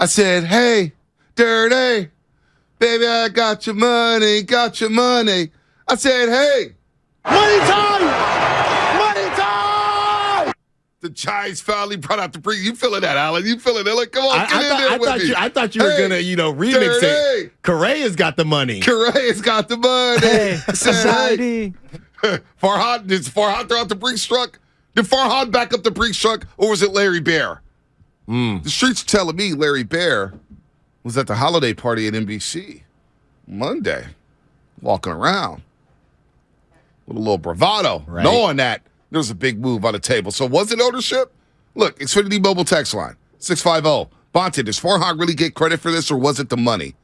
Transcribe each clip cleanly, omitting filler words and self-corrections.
I said, hey, Dirty, baby, I got your money, got your money. I said, hey, money time! Money time! The Giants finally brought out the pre. You feeling that, Alan? You feeling it? Like, come on, get in there with me. I thought you were going to, remix it. Correa's got the money. Correa's got the money. Hey, society. Farhan, did Farhan throw out the Brinks truck? Did Farhan back up the Brinks truck, or was it Larry Bear? The streets are telling me Larry Bear was at the holiday party at NBC Monday, walking around with a little bravado, knowing that there was a big move on the table. So was it ownership? Look, Xfinity Mobile text line, 650. Bonte, does Farhan really get credit for this, or was it the money?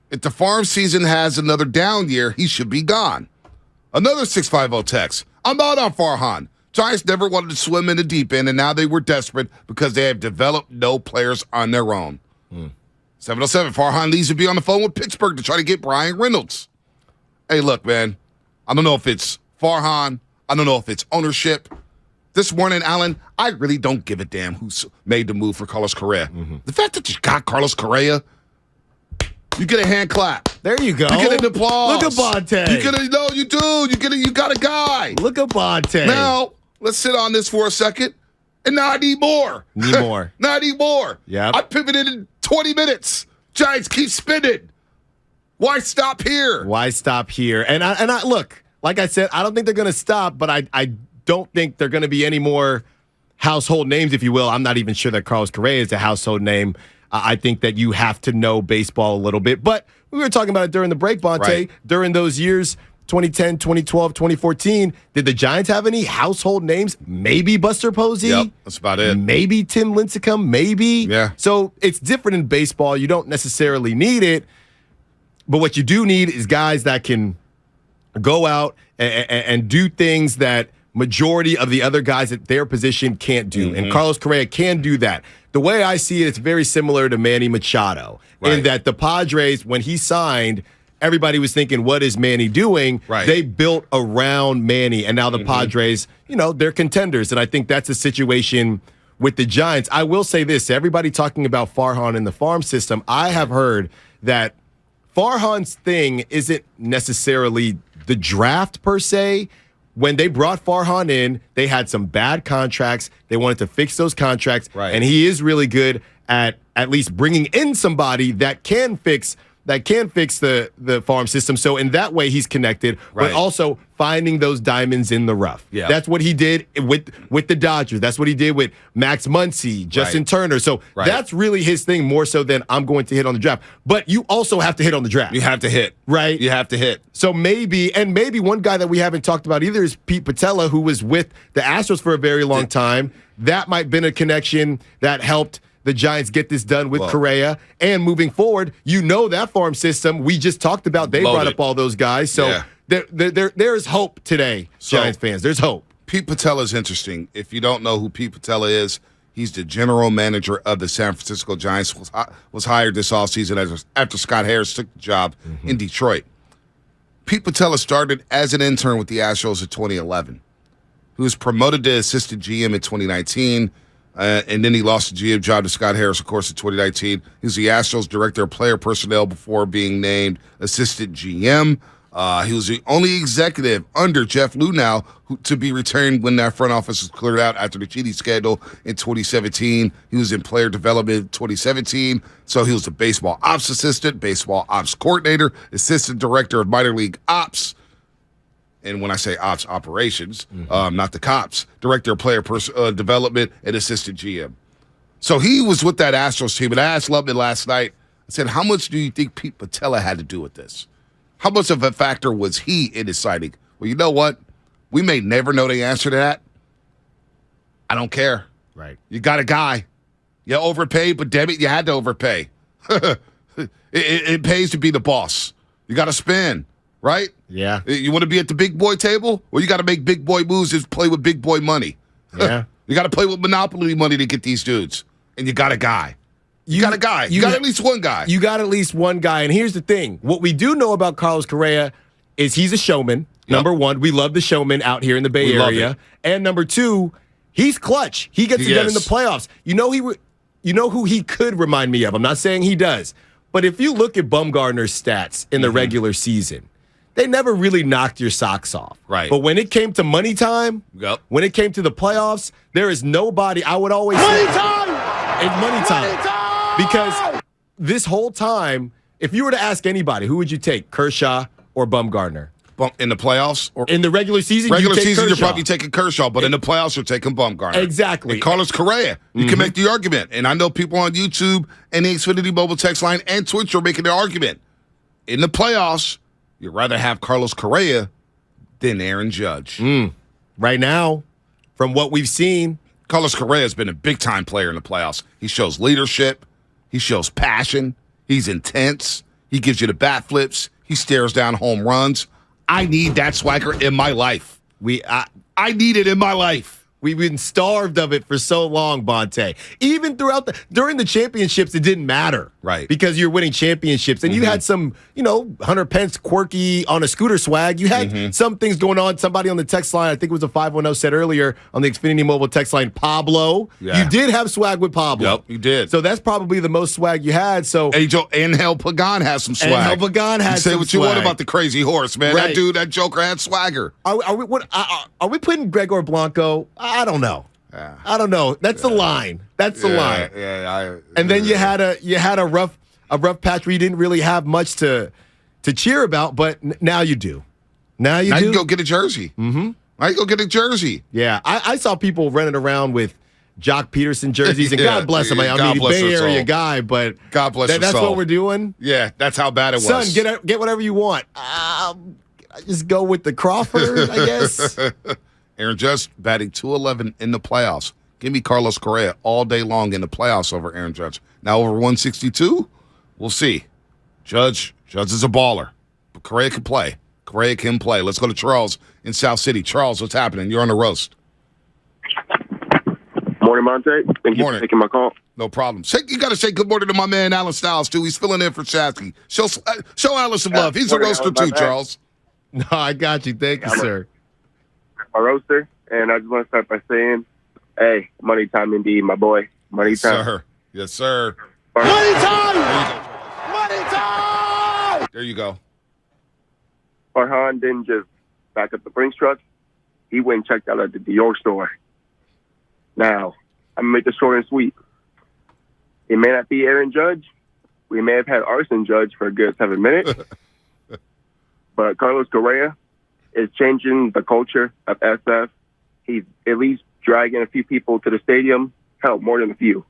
If the farm season has another down year, he should be gone. Another 650 text. I'm out on Farhan. Giants never wanted to swim in the deep end, and now they were desperate because they have developed no players on their own. 707, Farhan needs to be on the phone with Pittsburgh to try to get Brian Reynolds. Hey, look, man, I don't know if it's Farhan. I don't know if it's ownership. This morning, Alan, I really don't give a damn who's made the move for Carlos Correa. The fact that you got Carlos Correa, you get a hand clap. There you go. You get an applause. Look at Bonte. You do. You got a guy. Look at Bonte. Now, let's sit on this for a second. And now I need more. Now I need more. Yeah. I pivoted in 20 minutes. Giants keep spinning. Why stop here? And I look, like I said, I don't think they're going to stop, but I don't think they're going to be any more household names, if you will. I'm not even sure that Carlos Correa is a household name. I think that you have to know baseball a little bit. But we were talking about it during the break, Bonte. Right. During those years, 2010, 2012, 2014, did the Giants have any household names? Maybe Buster Posey. Yep, that's about it. Maybe Tim Lincecum. Maybe. Yeah. So it's different in baseball. You don't necessarily need it. But what you do need is guys that can go out and do things that majority of the other guys at their position can't do. And Carlos Correa can do that. The way I see it, it's very similar to Manny Machado in that the Padres, when he signed, everybody was thinking, what is Manny doing? Right. They built around Manny, and now the Padres, they're contenders. And I think that's a situation with the Giants. I will say this, everybody talking about Farhan in the farm system, I have heard that Farhan's thing isn't necessarily the draft per se. When they brought Farhan in, they had some bad contracts. They wanted to fix those contracts. Right. And he is really good at least bringing in somebody that can fix the farm system. So in that way, he's connected, but also finding those diamonds in the rough. Yeah. That's what he did with the Dodgers. That's what he did with Max Muncy, Justin Turner. So that's really his thing more so than I'm going to hit on the draft. But you also have to hit on the draft. You have to hit. Right? You have to hit. So maybe one guy that we haven't talked about either is Pete Patella, who was with the Astros for a very long time. That might have been a connection that helped the Giants get this done with Correa. And moving forward, that farm system we just talked about, they brought up all those guys. So there's hope today, Giants fans. There's hope. Pete Patella is interesting. If you don't know who Pete Patella is, he's the general manager of the San Francisco Giants, was hired this offseason after Scott Harris took the job in Detroit. Pete Patella started as an intern with the Astros in 2011. He was promoted to assistant GM in 2019. And then he lost the GM job to Scott Harris, of course, in 2019. He was the Astros director of player personnel before being named assistant GM. He was the only executive under Jeff Luhnow to be retained when that front office was cleared out after the cheating scandal in 2017. He was in player development in 2017. So he was the baseball ops assistant, baseball ops coordinator, assistant director of minor league ops. And when I say ops, operations, not the cops, director of player development and assistant GM. So he was with that Astros team. And I asked Lubman last night, I said, how much do you think Pete Patella had to do with this? How much of a factor was he in his signing? Well, you know what? We may never know the answer to that. I don't care. Right. You got a guy. You overpaid, but damn it, you had to overpay. It pays to be the boss. You got to spend. Right? Yeah. You want to be at the big boy table? Well, you got to make big boy moves and play with big boy money. Yeah. You got to play with monopoly money to get these dudes. And you got a guy. You got a guy. You got at least one guy. You got at least one guy. And here's the thing. What we do know about Carlos Correa is he's a showman. Number one, we love the showman out here in the Bay Area. And number two, he's clutch. He gets it done in the playoffs. you know who he could remind me of? I'm not saying he does, but if you look at Bumgarner's stats in the regular season, they never really knocked your socks off. Right. But when it came to money time, when it came to the playoffs, there is nobody. I would always say it's money time. Because this whole time, if you were to ask anybody, who would you take, Kershaw or Bumgarner? In the playoffs? Or in the regular season, you're probably taking Kershaw, but in the playoffs, you're taking Bumgarner. Exactly. And Carlos Correa, you can make the argument. And I know people on YouTube and the Xfinity Mobile text line and Twitch are making the argument. In the playoffs, you'd rather have Carlos Correa than Aaron Judge. Right now, from what we've seen, Carlos Correa has been a big-time player in the playoffs. He shows leadership. He shows passion. He's intense. He gives you the bat flips. He stares down home runs. I need that swagger in my life. I need it in my life. We've been starved of it for so long, Bonte. Even during the championships, it didn't matter. Right. Because you're winning championships. And you had some, Hunter Pence quirky on a scooter swag. You had some things going on. Somebody on the text line, I think it was a 510 said earlier on the Xfinity Mobile text line, Pablo. Yeah. You did have swag with Pablo. Yep, you did. So that's probably the most swag you had. So Angel Pagan has some swag. Angel Pagan has some swag. Say what you want about the crazy horse, man. Right. That Joker had swagger. Are we putting Gregor Blanco? I don't know. Yeah. I don't know. That's the line. That's the line. And then you had a rough patch where you didn't really have much to cheer about, but now you do. Now you can go get a jersey. Now you go get a jersey. Yeah, I saw people running around with Jock Peterson jerseys, and God bless him. I mean, Bay Area guy, but God bless his that's soul. what we're doing. Yeah, that's how bad it was. Son, get whatever you want. Just go with the Crawford, I guess. Aaron Judge batting .211 in the playoffs. Give me Carlos Correa all day long in the playoffs over Aaron Judge. Now over 162, we'll see. Judge is a baller, but Correa can play. Let's go to Charles in South City. Charles, what's happening? You're on the roast. Morning, Monte. Thank you for taking my call. No problem. You got to say good morning to my man, Alan Styles, too. He's filling in for Shasky. Show Alan some love. He's a roaster, too, Charles. No, I got you. Thank you, sir. My roaster, and I just want to start by saying, hey, money time indeed, my boy. Money time. Yes, sir. Money time! Money time! There you go. Farhan didn't just back up the Brinks truck. He went and checked out at the Dior store. Now, I'm going to make this short and sweet. It may not be Aaron Judge. We may have had Arson Judge for a good 7 minutes. But Carlos Correa is changing the culture of SF. He's at least dragging a few people to the stadium. Hell, more than a few.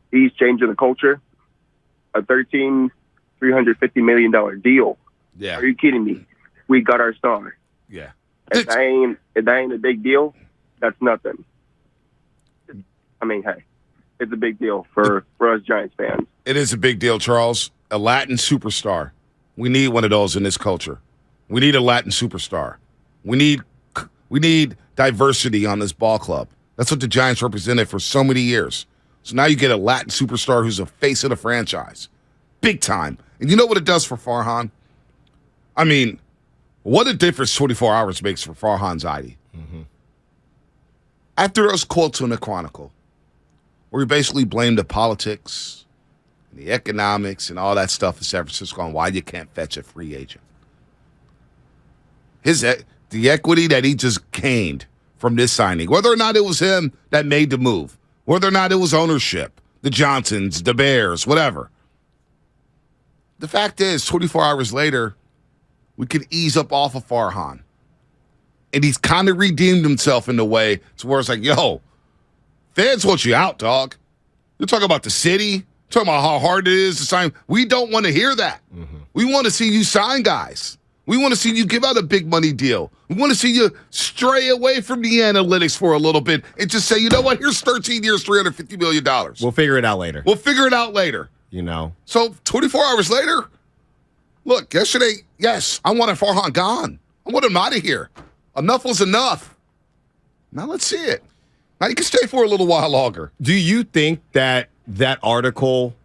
He's changing the culture. A $350 million deal. Yeah. Are you kidding me? We got our star. Yeah. If that ain't a big deal, that's nothing. I mean, hey, it's a big deal for us Giants fans. It is a big deal, Charles. A Latin superstar. We need one of those in this culture. We need a Latin superstar. We need diversity on this ball club. That's what the Giants represented for so many years. So now you get a Latin superstar who's a face of the franchise. Big time. And you know what it does for Farhan? I mean, what a difference 24 hours makes for Farhan Zaidi. After those quotes in the Chronicle, where he basically blamed the politics, and the economics, and all that stuff in San Francisco on why you can't fetch a free agent. The equity that he just gained from this signing, whether or not it was him that made the move, whether or not it was ownership, the Johnsons, the Bears, whatever. The fact is, 24 hours later, we could ease up off of Farhan. And he's kind of redeemed himself in a way to where it's like, yo, fans want you out, dog. You're talking about the city, talking about how hard it is to sign. We don't want to hear that. We want to see you sign guys. We want to see you give out a big money deal. We want to see you stray away from the analytics for a little bit and just say, you know what, here's 13 years, $350 million. We'll figure it out later. So 24 hours later, look, yesterday, yes, I wanted Farhan gone. I want him out of here. Enough was enough. Now let's see it. Now you can stay for a little while longer. Do you think that article,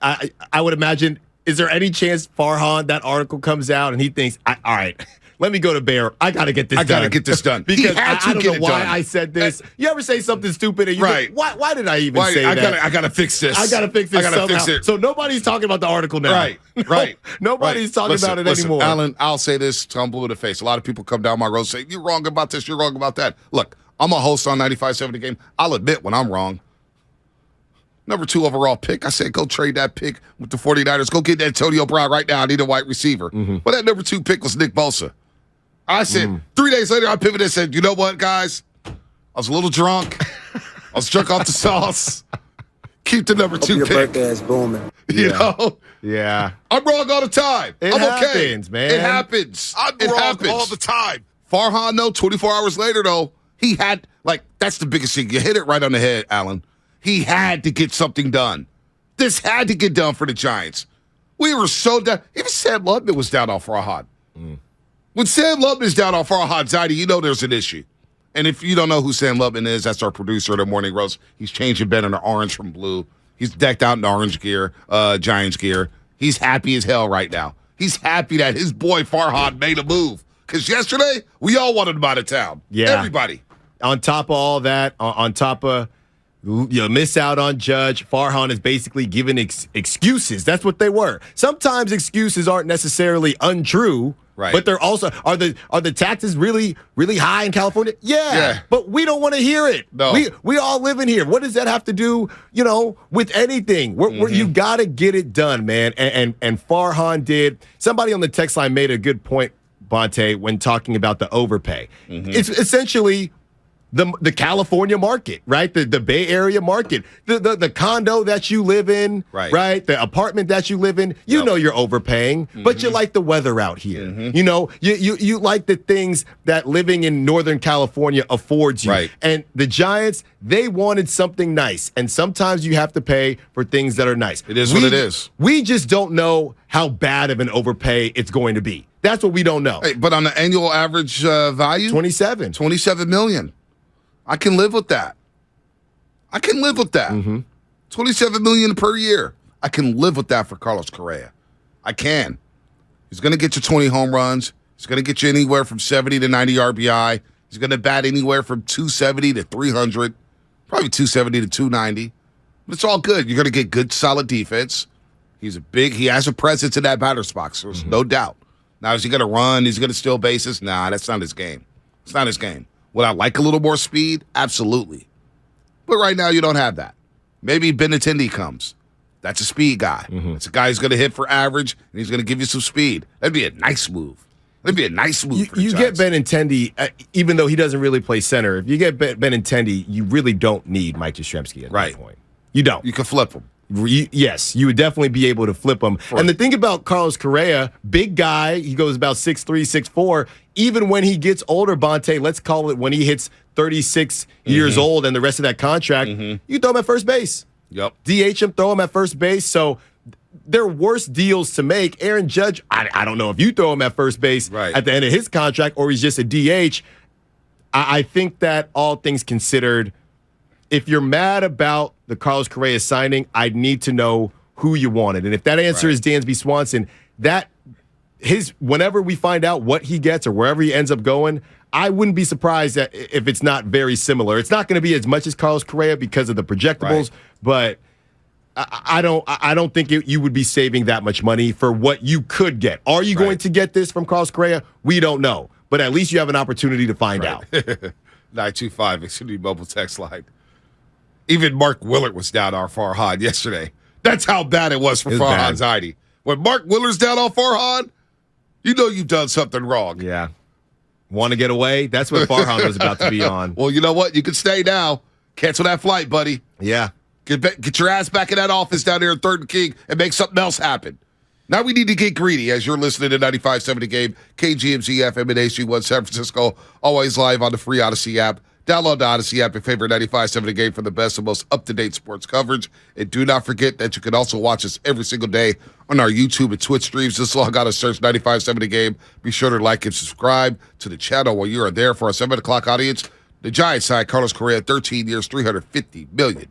I would imagine, is there any chance Farhan, that article comes out and he thinks, all right, let me go to Bear. I got to get this done. I got to get this done. Because I don't know why I said this. You ever say something stupid and you go, why did I even say that? I got to fix this. I got to fix this somehow. Fix it. So nobody's talking about the article now. Right. Nobody's talking about it anymore. Alan, I'll say this till I'm blue in the face. A lot of people come down my road and say, you're wrong about this, you're wrong about that. Look, I'm a host on 95.7 The Game. I'll admit when I'm wrong. Number 2 overall pick. I said, go trade that pick with the 49ers. Go get Antonio Brown right now. I need a wide receiver. But that number 2 pick was Nick Bosa. I said, 3 days later, I pivoted and said, you know what, guys? I was a little drunk. I was drunk off the sauce. Keep the number 2 your pick. birthday is booming. You know? Yeah. I'm wrong all the time. It I'm happens, okay. man. It happens. I'm wrong all the time. Farhan, though, 24 hours later, though, he had, that's the biggest thing. You hit it right on the head, Alan. He had to get something done. This had to get done for the Giants. We were so down. Even Sam Lubman was down on Farhan. When Sam Lubman is down on Farhan Zaidi, you know there's an issue. And if you don't know who Sam Lubman is, that's our producer of the Morning Roast. He's changing Ben into orange from blue. He's decked out in orange gear, Giants gear. He's happy as hell right now. He's happy that his boy Farhan made a move. Because yesterday, we all wanted him out of town. Yeah. Everybody. On top of all that, on top of you miss out on Judge, Farhan is basically giving excuses. That's what they were. Sometimes excuses aren't necessarily untrue. Right. But they're also are the taxes really high in California? Yeah. But we don't want to hear it. No. We all live in here. What does that have to do, with anything? You got to get it done, man. And Farhan did. Somebody on the text line made a good point, Bonte, when talking about the overpay. It's essentially the California market, right? The Bay Area market, the condo that you live in, right? The apartment that you live in. You know you're overpaying, but you like the weather out here. You like the things that living in Northern California affords you. Right. And the Giants, they wanted something nice, and sometimes you have to pay for things that are nice. It is what it is. We just don't know how bad of an overpay it's going to be. That's what we don't know. Hey, but on the annual average value, 27 million. I can live with that. 27 million per year. I can live with that for Carlos Correa. I can. He's going to get you 20 home runs. He's going to get you anywhere from 70 to 90 RBI. He's going to bat anywhere from 270 to 300, probably 270 to 290. But it's all good. You're going to get good, solid defense. He has a presence in that batter's box. There's no doubt. Now, is he going to run? Is he going to steal bases? Nah, that's not his game. It's not his game. Would I like a little more speed? Absolutely. But right now, you don't have that. Maybe Benintendi comes. That's a speed guy. It's a guy who's going to hit for average, and he's going to give you some speed. That'd be a nice move. That'd be a nice move for the get Giants. Benintendi, even though he doesn't really play center, if you get Benintendi, you really don't need Mike Yastrzemski at that point. You don't. You can flip him. Yes, you would definitely be able to flip him. And the thing about Carlos Correa, big guy, he goes about 6'3", 6'4". Even when he gets older, Bonte, let's call it when he hits 36 years old and the rest of that contract, you throw him at first base. Yep. DH him, throw him at first base. So there are worse deals to make. Aaron Judge, I don't know if you throw him at first base at the end of his contract or he's just a DH. I think that all things considered, if you're mad about the Carlos Correa signing, I'd need to know who you wanted. And if that answer is Dansby Swanson, whenever we find out what he gets or wherever he ends up going, I wouldn't be surprised if it's not very similar. It's not going to be as much as Carlos Correa because of the projectables, but I don't think you would be saving that much money for what you could get. Are you going to get this from Carlos Correa? We don't know, but at least you have an opportunity to find out. 925, Xfinity mobile text line. Even Mark Willard was down on Farhan yesterday. That's how bad it was for Farhan Zaidi. When Mark Willard's down on Farhan, you know you've done something wrong. Yeah. Want to get away? That's what Farhan was about to be on. Well, you know what? You can stay now. Cancel that flight, buddy. Yeah. Get your ass back in that office down there in 3rd and King and make something else happen. Now we need to get greedy as you're listening to 95.7 The Game, KGMZ FM and HG1 San Francisco, always live on the free Odyssey app. Download the Odyssey app and favorite 95.7 The Game for the best and most up-to-date sports coverage. And do not forget that you can also watch us every single day on our YouTube and Twitch streams. Just log on and search 95.7 The Game. Be sure to like and subscribe to the channel while you are there. For our 7 o'clock audience, the Giants signed Carlos Correa, 13 years, $350 million.